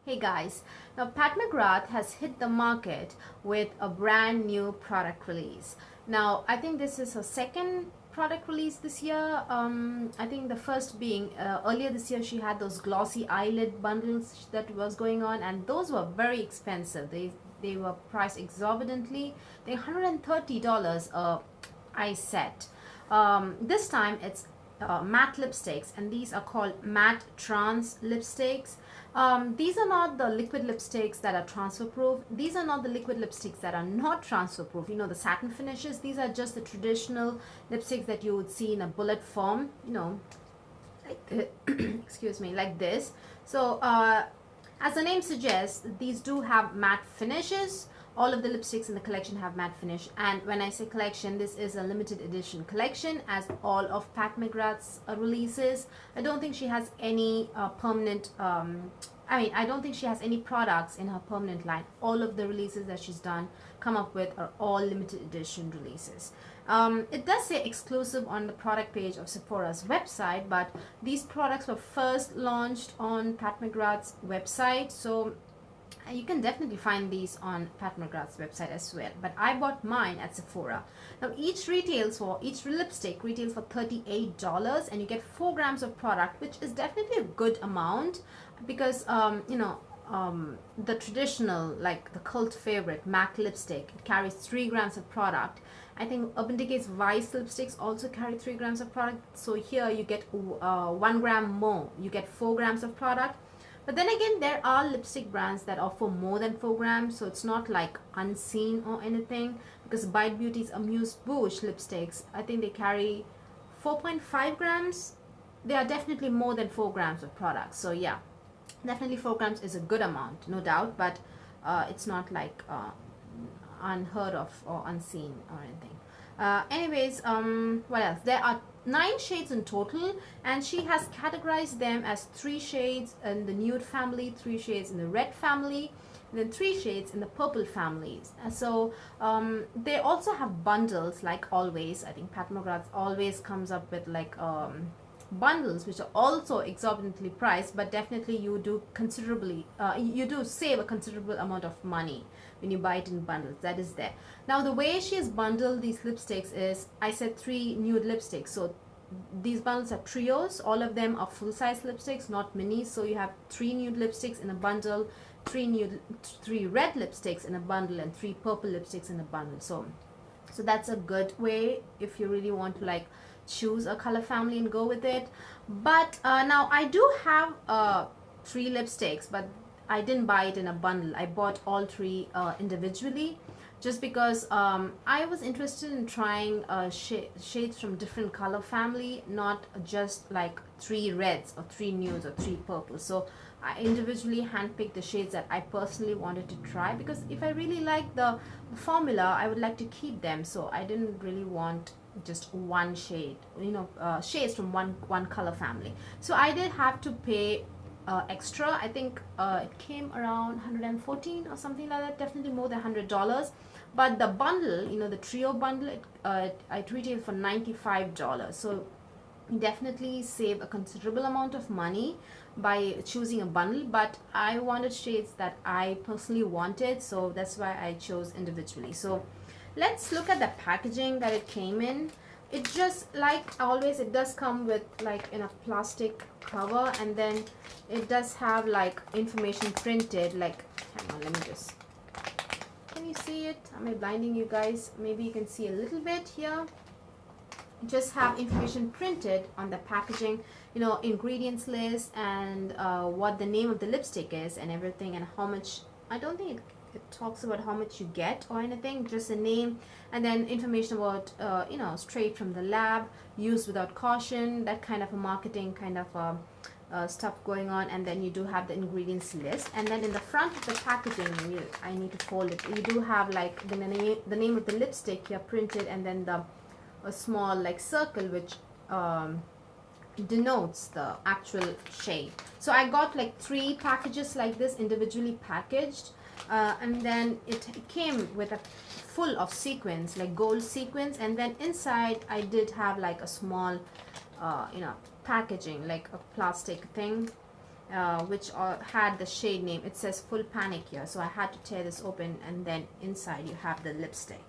Hey guys, now Pat Mcgrath has hit the market with a brand new product release. Now, I think this is her second product release this year. I think the first being earlier this year she had those glossy eyelid bundles that was going on, and those were very expensive. They were priced exorbitantly. They're $130 a eye set. This time it's matte lipsticks, and these are called matte trance lipsticks. These are not the liquid lipsticks that are transfer proof. These are not the liquid lipsticks that are not transfer proof. You know, the satin finishes. These are just the traditional lipsticks that you would see in a bullet form, you know, like excuse me, like this. So as the name suggests, these do have matte finishes. All of the lipsticks in the collection have matte finish, and when I say collection, this is a limited edition collection, as all of Pat Mcgrath's releases. I don't think she has any permanent I don't think she has any products in her permanent line. All of the releases that she's done come up with are all limited edition releases. It does say exclusive on the product page of Sephora's website, but these products were first launched on Pat Mcgrath's website, so you can definitely find these on Pat Mcgrath's website as well. But I bought mine at Sephora. Now each lipstick retails for $38, and you get 4 grams of product, which is definitely a good amount, because the traditional, like the cult favorite MAC lipstick, it carries 3 grams of product. I think Urban Decay's Vice lipsticks also carry 3 grams of product. So here you get 1 gram more. You get 4 grams of product. But then again, there are lipstick brands that offer more than 4 grams, so it's not like unseen or anything. Because Bite Beauty's Amuse Bouche lipsticks, I think they carry 4.5 grams. They are definitely more than 4 grams of product. So yeah, definitely 4 grams is a good amount, no doubt. But it's not like unheard of or unseen or anything. What else? There are 9 shades in total, and she has categorized them as 3 shades in the nude family, 3 shades in the red family, and then 3 shades in the purple families. So they also have bundles, like always. I think Pat McGrath always comes up with like bundles which are also exorbitantly priced, but definitely you do save a considerable amount of money when you buy it in bundles. That is there. Now the way she has bundled these lipsticks is, I said 3 nude lipsticks, so these bundles are trios. All of them are full-size lipsticks, not minis. So you have 3 nude lipsticks in a bundle, 3 red lipsticks in a bundle, and 3 purple lipsticks in a bundle. So that's a good way if you really want to like choose a color family and go with it. But now I do have 3 lipsticks, but I didn't buy it in a bundle. I bought all 3 individually, just because I was interested in trying shades from different color family, not just like 3 reds or 3 nudes or 3 purples. So I individually handpicked the shades that I personally wanted to try, because if I really like the formula, I would like to keep them. So I didn't really want just one shade, shades from one color family. So I did have to pay extra. I think it came around 114 or something like that, definitely more than $100. But the bundle, the trio bundle, it retailed for $95. So you definitely save a considerable amount of money by choosing a bundle. But I wanted shades that I personally wanted, so that's why I chose individually. So let's look at the packaging that it came in. It just, like always, it does come with like in a plastic cover, and then it does have like information printed, like, hang on, let me just, can you see it? Am I blinding you guys? Maybe you can see a little bit here. Just have information printed on the packaging, ingredients list, and what the name of the lipstick is and everything, and how much. I don't think it talks about how much you get or anything, just a name, and then information about straight from the lab, used without caution, that kind of a marketing kind of stuff going on. And then you do have the ingredients list, and then in the front of the packaging, I need to fold it, you do have like the name of the lipstick here printed, and then a small like circle which denotes the actual shade. So I got like 3 packages like this, individually packaged, and then it came with a full of sequins, like gold sequins, and then inside I did have like a small packaging, like a plastic thing, which had the shade name. It says Full Panic here, so I had to tear this open, and then inside you have the lipstick.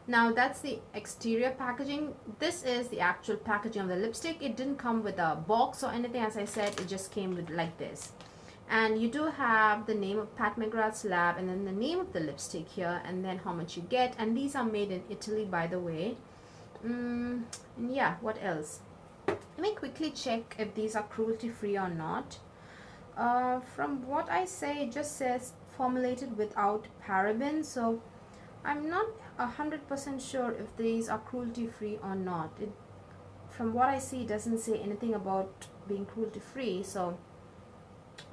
Now that's the exterior packaging. This is the actual packaging of the lipstick. It didn't come with a box or anything, as I said. It just came with like this. And you do have the name of Pat Mcgrath's lab, and then the name of the lipstick here, and then how much you get. And these are made in Italy, by the way. And yeah, what else? Let me quickly check if these are cruelty free or not. From what I say, it just says formulated without parabens, so I'm not 100% sure if these are cruelty free or not. From what I see, it doesn't say anything about being cruelty free, so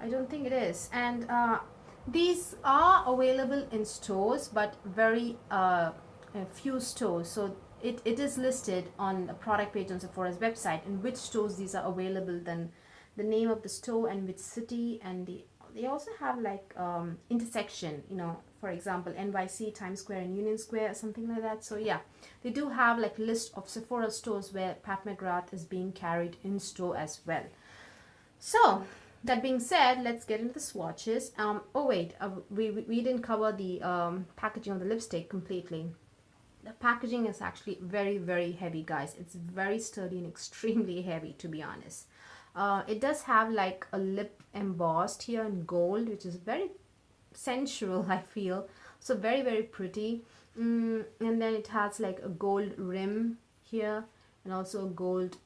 I don't think it is. And these are available in stores, but very few stores. So it is listed on the product page on Sephora's website in which stores these are available, then the name of the store and which city, and they also have like intersection, you know, for example NYC, Times Square and Union Square, something like that. So yeah, they do have like list of Sephora stores where Pat McGrath is being carried in store as well. So that being said, let's get into the swatches. Oh wait, we didn't cover the packaging of the lipstick completely. The packaging is actually very, very heavy, guys. It's very sturdy and extremely heavy, to be honest. It does have like a lip embossed here in gold, which is very sensual, I feel. So very, very pretty. And then it has like a gold rim here, and also a gold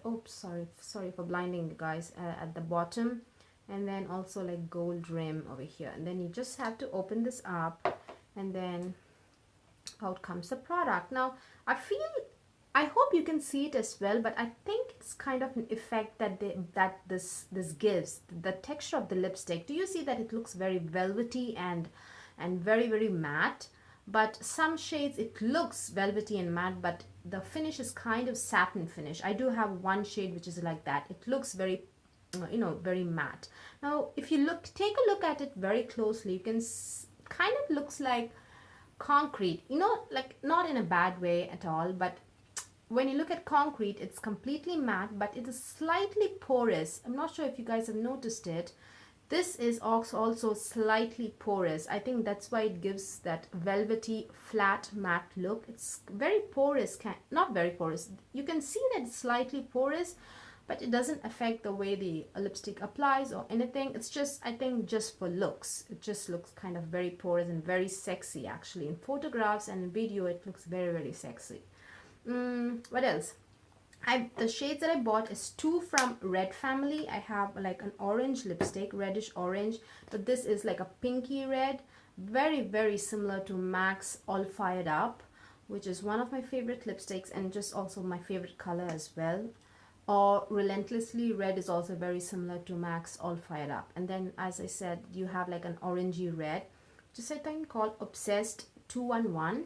oops, sorry for blinding you guys, at the bottom, and then also like gold rim over here. And then you just have to open this up, and then out comes the product. Now I hope you can see it as well, but I think it's kind of an effect that this gives the texture of the lipstick. Do you see that it looks very velvety and very, very matte? But some shades it looks velvety and matte, but the finish is kind of satin finish. I do have one shade which is like that. It looks very, you know, very matte. Now if you take a look at it very closely, you can kind of looks like concrete, you know, like not in a bad way at all, but when you look at concrete, it's completely matte, but it is slightly porous. I'm not sure if you guys have noticed it. This is also slightly porous. I think that's why it gives that velvety, flat, matte look. It's very porous, not very porous. You can see that it's slightly porous, but it doesn't affect the way the lipstick applies or anything. It's just, I think, just for looks. It just looks kind of very porous and very sexy, actually. In photographs and in video, it looks very, very sexy. What else? The shades that I bought is two from Red family. I have like an orange lipstick, reddish orange, but this is like a pinky red, very, very similar to MAC's All Fired Up, which is one of my favorite lipsticks and just also my favorite color as well. Or Relentlessly Red is also very similar to MAC's All Fired Up. And then, as I said, you have like an orangey red, just I think called Obsessed 211.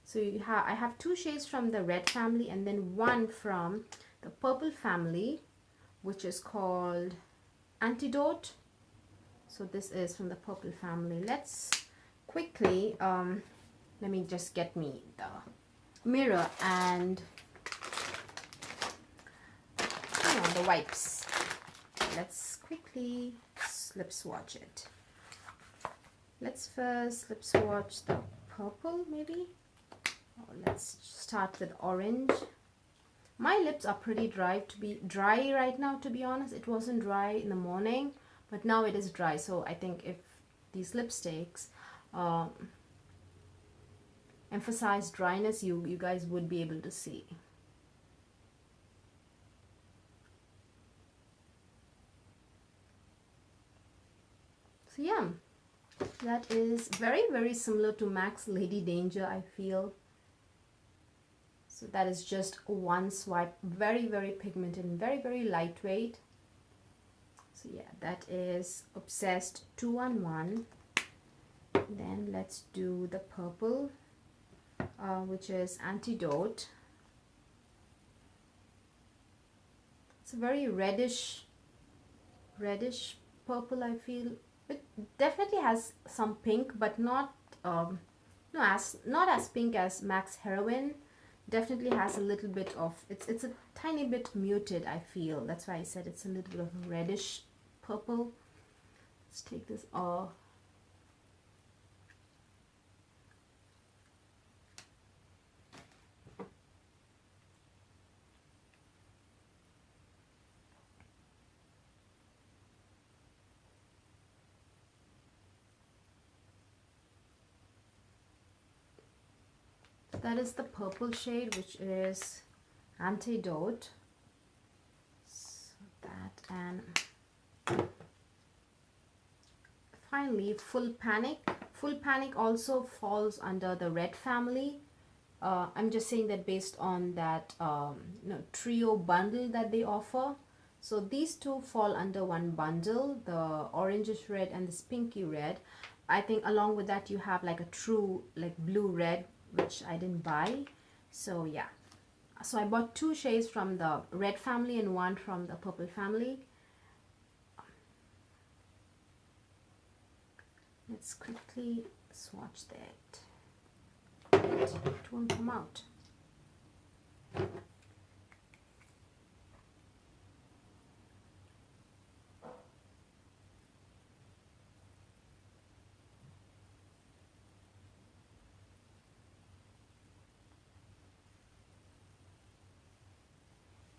So I have two shades from the Red family, and then one from the Purple family, which is called Antidote. So this is from the Purple family. Let's quickly, let me just get me the mirror and the wipes. Let's quickly lip swatch it. Let's first lip swatch the purple, maybe. Let's start with orange. My lips are pretty dry right now, to be honest. It wasn't dry in the morning, but now it is dry. So I think if these lipsticks emphasize dryness, you guys would be able to see. So yeah, that is very, very similar to MAC's Lady Danger, I feel. So that is just one swipe, very, very pigmented and very, very lightweight. So yeah, that is Obsessed 211. Then let's do the purple, which is Antidote. It's a very reddish purple, I feel. It definitely has some pink, but not as pink as MAC's Heroine. Definitely has a little bit of, it's a tiny bit muted, I feel. That's why I said it's a little bit of a reddish purple. Let's take this off. That is the purple shade, which is Antidote. So that, and finally Full Panic. Full Panic also falls under the red family. I'm just saying that based on that trio bundle that they offer. So these two fall under one bundle, the orangish red and this pinky red. I think along with that you have like a true like blue red, which I didn't buy. So yeah, so I bought two shades from the red family and one from the purple family. Let's quickly swatch that. It won't come out.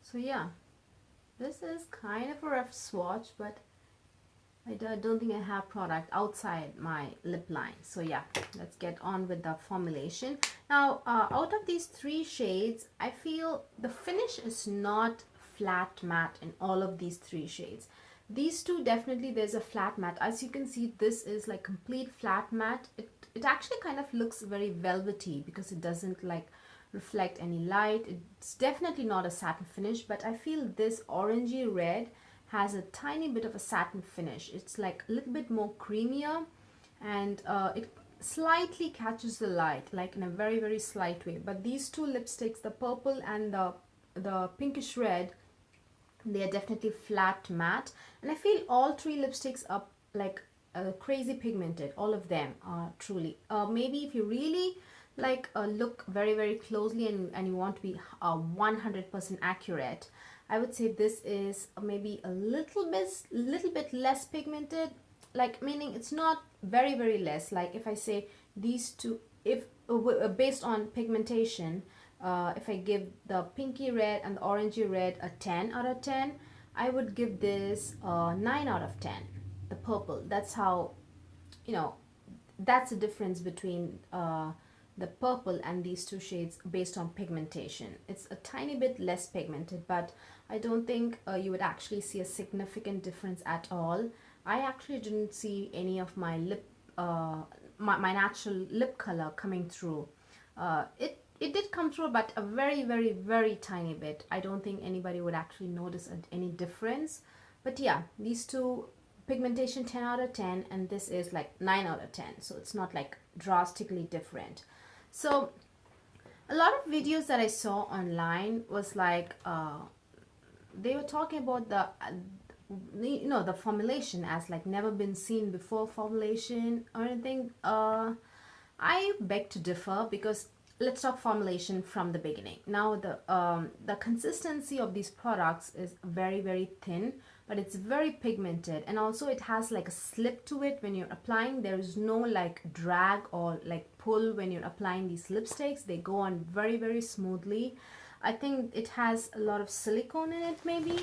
So yeah, this is kind of a rough swatch, but I don't think I have product outside my lip line. So yeah, let's get on with the formulation. Now, out of these three shades, I feel the finish is not flat matte in all of these three shades. These two, definitely there's a flat matte. As you can see, this is like complete flat matte. It actually kind of looks very velvety because it doesn't like reflect any light. It's definitely not a satin finish, but I feel this orangey red has a tiny bit of a satin finish. It's like a little bit more creamier, and it slightly catches the light, like in a very, very slight way. But these two lipsticks, the purple and the pinkish red, they are definitely flat matte, and I feel all three lipsticks are like crazy pigmented. All of them are truly. Maybe if you really like look very, very closely and you want to be 100% accurate, I would say this is maybe a little bit less pigmented, like meaning it's not very, very less. Like if I say these two, if based on pigmentation, if I give the pinky red and the orangey red a 10 out of 10, I would give this 9 out of 10. The purple, that's how, you know, that's the difference between the purple and these two shades based on pigmentation. It's a tiny bit less pigmented, but I don't think you would actually see a significant difference at all. I actually didn't see any of my lip, my natural lip color coming through. It did come through, but a very, very, very tiny bit. I don't think anybody would actually notice any difference. But yeah, these two, pigmentation 10 out of 10, and this is like 9 out of 10. So it's not like drastically different. So a lot of videos that I saw online was like they were talking about the the formulation as like never been seen before formulation or anything. I beg to differ, because let's talk formulation from the beginning. Now the consistency of these products is very, very thin, but it's very pigmented, and also it has like a slip to it when you're applying. There is no like drag or like pull when you're applying these lipsticks. They go on very, very smoothly. I think it has a lot of silicone in it, maybe.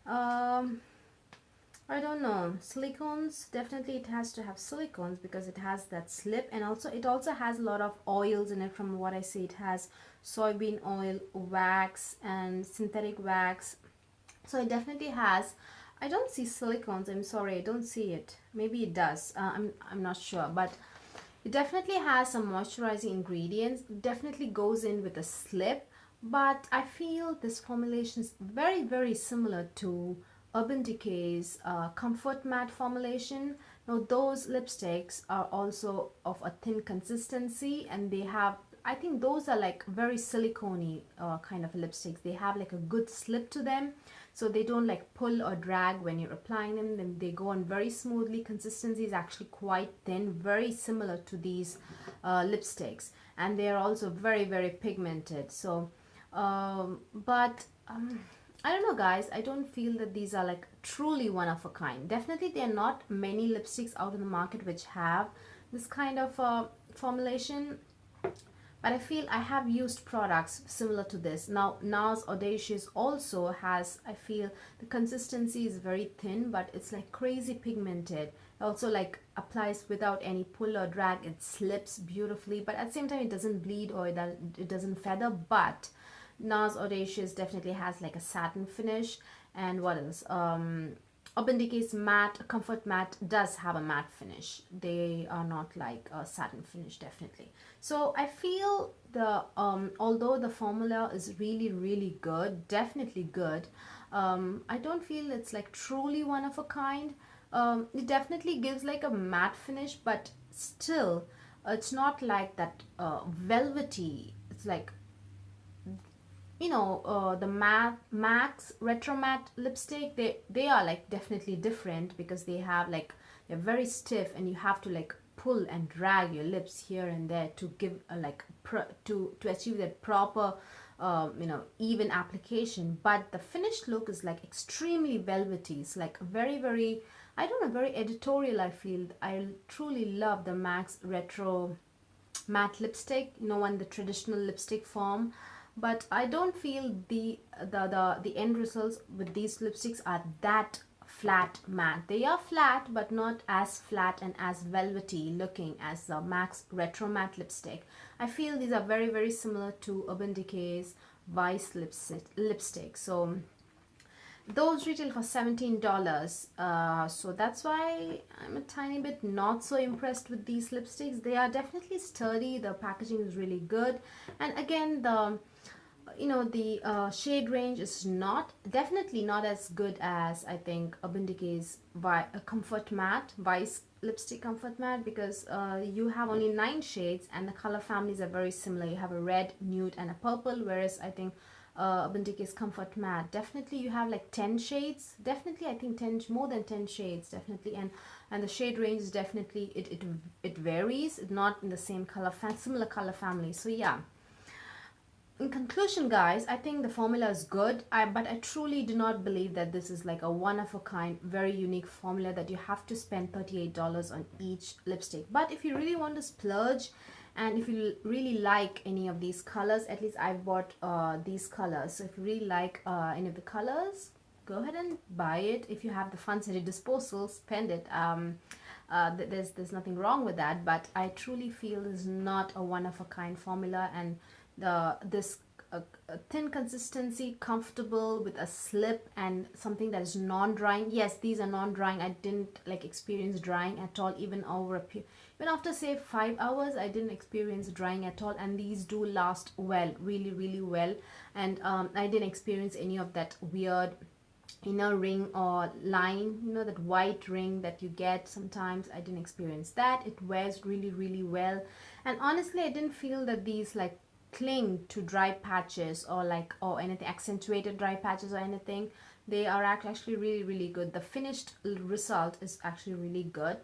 I don't know, silicones, definitely it has to have silicones because it has that slip, and also it also has a lot of oils in it. From what I see, it has soybean oil, wax, and synthetic wax. So it definitely has. I don't see silicones, I'm sorry, I don't see it. Maybe it does, I'm not sure, but it definitely has some moisturizing ingredients. It definitely goes in with a slip, but I feel this formulation is very, very similar to Urban Decay's Comfort Matte formulation. Now those lipsticks are also of a thin consistency, and they have, I think those are like very silicone-y kind of lipsticks. They have like a good slip to them, so they don't like pull or drag when you're applying them. Then they go on very smoothly. Consistency is actually quite thin, very similar to these lipsticks, and they are also very, very pigmented. So I don't know, guys. I don't feel that these are like truly one of a kind. Definitely, there are not many lipsticks out in the market which have this kind of formulation. But I feel I have used products similar to this. Now, NARS Audacious also has, I feel the consistency is very thin, but it's like crazy pigmented. It also like applies without any pull or drag. It slips beautifully, but at the same time, it doesn't bleed or it doesn't feather. But NARS Audacious definitely has like a satin finish. And what else? Urban Decay's matte, Comfort Matte does have a matte finish. They are not like a satin finish, definitely. So I feel the, although the formula is really, really good, definitely good, I don't feel it's like truly one of a kind. It definitely gives like a matte finish, but still, it's not like that velvety. It's like, the Max Retro Matte lipstick, they are like definitely different because they have like, they're very stiff and you have to like pull and drag your lips here and there to give a like to achieve that proper even application. But the finished look is like extremely velvety. It's like very, very, I don't know, very editorial. I feel I truly love the Max Retro Matte lipstick, in the traditional lipstick form. But I don't feel the end results with these lipsticks are that flat matte. They are flat, but not as flat and as velvety looking as the Max Retro Matte lipstick. I feel these are very, very similar to Urban Decay's Vice lipstick. So those retail for $17, so that's why I'm a tiny bit not so impressed with these lipsticks. They are definitely sturdy, the packaging is really good, and again the shade range is definitely not as good as I think Urban Decay's Comfort Matte Vice lipstick Comfort Matte, because you have only 9 shades and the color families are very similar. You have a red, nude and a purple, whereas I think Urban Decay's Comfort Matte, definitely you have like 10 shades, definitely I think 10 more than 10 shades definitely, and the shade range is definitely it varies. It's not in the same similar color family. So yeah, in conclusion, guys, I think the formula is good, but I truly do not believe that this is like a one-of-a-kind, very unique formula that you have to spend $38 on each lipstick. But if you really want to splurge, and if you really like any of these colors, at least I bought these colors. So if you really like any of the colors, go ahead and buy it. If you have the funds at your disposal, spend it. There's nothing wrong with that, but I truly feel this is not a one-of-a-kind formula, and this thin consistency, comfortable with a slip, and something that is non-drying. Yes, these are non-drying. I didn't like experience drying at all, even after say 5 hours I didn't experience drying at all, and these do last well, really, really well. And I didn't experience any of that weird inner ring or line, that white ring that you get sometimes. I didn't experience that. It wears really, really well, and honestly I didn't feel that these like cling to dry patches or anything, accentuated dry patches or anything. They are actually really, really good. The finished result is actually really good.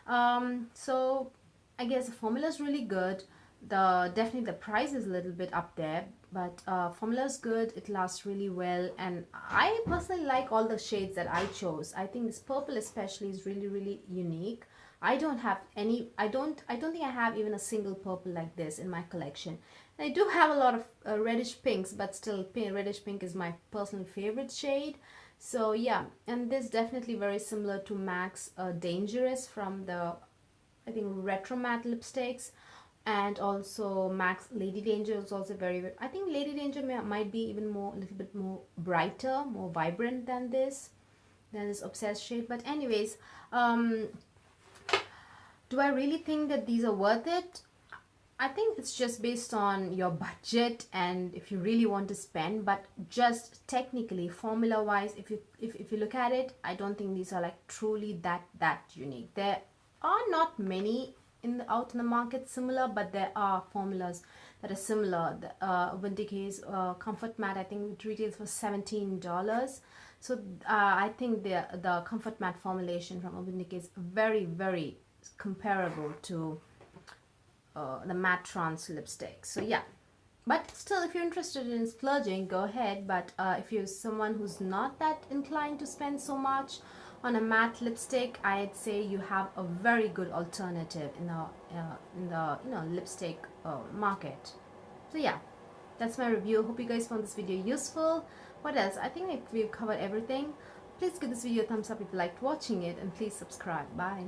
So I guess the formula is really good. Definitely the price is a little bit up there, but formula is good. It lasts really well, and I personally like all the shades that I chose. I think this purple especially is really, really unique. I don't have any, I don't think I have even a single purple like this in my collection. I do have a lot of reddish pinks, but still reddish pink is my personal favorite shade. So yeah, and this definitely very similar to Max Dangerous from the, I think, Retro Matte lipsticks, and also Max Lady Danger is also very, I think Lady Danger might be even more, a little bit more brighter, more vibrant than this Obsessed shade. But anyways, do I really think that these are worth it? I think it's just based on your budget and if you really want to spend. But just technically, formula wise, if you look at it, I don't think these are like truly that unique. There are not many out in the market similar, but there are formulas that are similar. The Urban Decay's Comfort Matte, I think it retails for $17. So I think the Comfort Matte formulation from Urban Decay is very, very comparable to the matte trance lipstick. So yeah, But still, if you're interested in splurging, go ahead. But if you're someone who's not that inclined to spend so much on a matte lipstick, I'd say you have a very good alternative in the lipstick market. So yeah, that's my review. Hope you guys found this video useful. What else? I think we've covered everything. Please give this video a thumbs up if you liked watching it, and please subscribe. Bye.